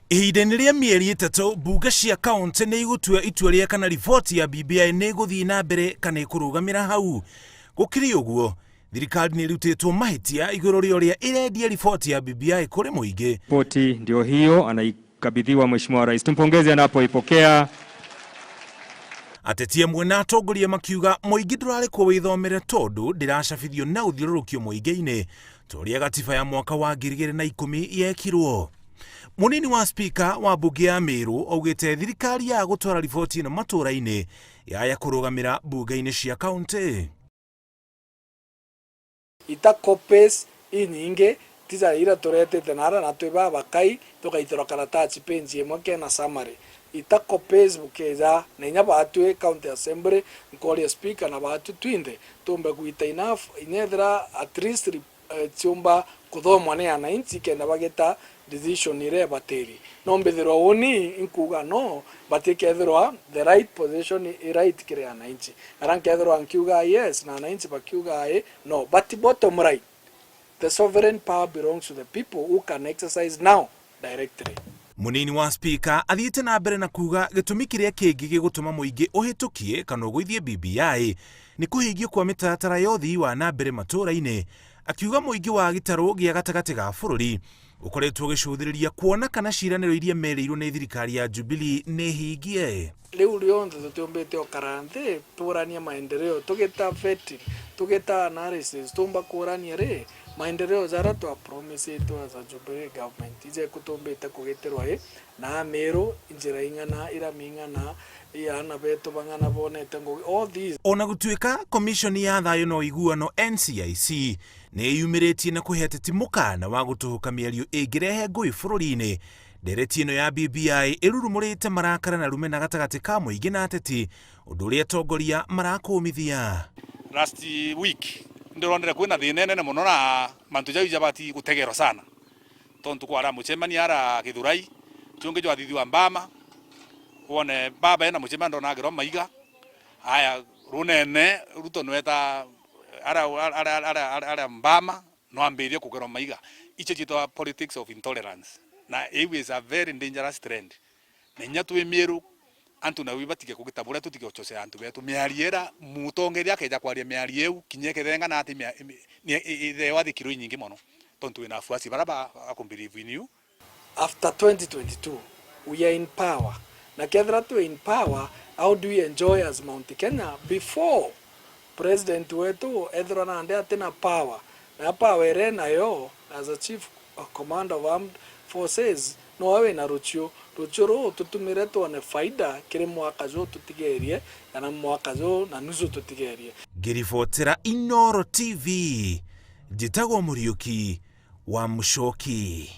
Ihinda-inĩ rĩa mĩeri ĩtatũ, mbunge cia kaunti nĩ igũtua itua rĩa kana riboti ya BBI nĩ ĩgũthiĩ na mbere kana ĩkũrũgamĩra hau. Gũkĩrĩ ũguo, thirikari nĩ ĩrutĩtwo mahĩtia igũrũ rĩa ũrĩa ĩrendia riboti ya BBI kũrĩ mũingĩ. Ripoti ndio hiyo, anaikabidhiwa Mheshimiwa Rais. Tumpongeze anapoipokea. Ateti amwe na atongoria makiuga mũingĩ ndũrarĩkwo wĩthomere tondũ ndĩracabithio na ũthiũrũrũkio mũingĩ-inĩ ta ũrĩa gatiba ya mwaka wa 2010 yekirwo. Munini wa spika wa mbunge ya Meru augĩte thirikari ya gũtwara riboti ĩno matũũra-inĩ yaya kũrũgamĩra mbunge-inĩ cia kaunti. Ita copies inyingi tiza ira turetete nara na tweba bakai tukaitira karatachi page imwe kena summary. Ita copies bukeza nenya batwe county assembly nkoli speaker na batu twinde tumbe kuita enough inyethra at least chumba kuthomwa ne anainchi kenda bageta decision ire bateri nombethirwa oni inkuga no batikethirwa the right position right kire anainchi arankethirwa nkiuga yes na anainchi bakiuga no, but bottom right, the sovereign power belongs to the people who can exercise now directly. Munini wa spika athiĩte na mbere na kuga gĩtũmi kĩrĩa kĩngĩ gĩgũtũma mũingĩ ũhĩtũkie kana ũgũithie BBI nĩ kũhingio kwa mĩtaratara ya ũthii wa na mbere matũũra-inĩ, akiuga mũingĩ wa gĩtarũ gĩa gatagatĩ ga bũrũri ũkoretwo ũgĩcũthĩrĩria kuona kana ciĩranĩro iria merĩirwo nĩ thirikari ya Jubilee nĩ hingie. Rĩu rĩothe tũtĩombĩte o karantĩ tũrania maendeleo tũgĩta vetting tũgĩta analysis tumba kũrania rĩ maendeleo zara twa promise to as a Jubilee government ije kutumbĩte kũgĩtĩrwo na Meru njĩra ing'ana ira ming'ana yana beto bang'ana bonete ngo all these. Ona gũtuĩka komishoni ya thayũ na ũiguano NCIC nĩ yumĩrĩtie na kũhe ateti mũkana wa gũtũhuka mĩario ĩngĩrehe ngũĩ bũrũri-inĩ, ndereti ĩno ya BBI ĩrurumũrĩte marakara na rumena gatagatĩ ka mũingĩ na ateti, ũndũ ũrĩa atongoria marakũmithia. Last week ndĩronire kwĩna thĩna nene mũno na mantu jau jabati gutegerwo sana tontu kwara muchemani ara Githurai chunge jwa thithi wa Mbama wone baba ena muchemani ndo nagero maiga haya runene ruto nweta ara Mbama no ambirie kugero maiga iche chito politics of intolerance na it is a very dangerous trend nenya tu Meru antu na wibatige kugitabura tutige ochose antu betu miariera mutongeria keja kwaria miarieu kinyekethenga na ati the wathikiro nyingi mono tontu ina fuasi baraba akombelieve in you. After 2022 we are in power na kethra tu in power, how do we enjoy as Mount Kenya before president wetu ethra na ande atena power na power ere nayo as a chief commander of armed forces no awe na ruchio ro tutumire tuone faida kire mwaka jo tutigerie kana mwaka jo na nusu tutigerie. Ngĩribotera Inooro TV, njĩtagwo Mũriũki wa Mũchoki.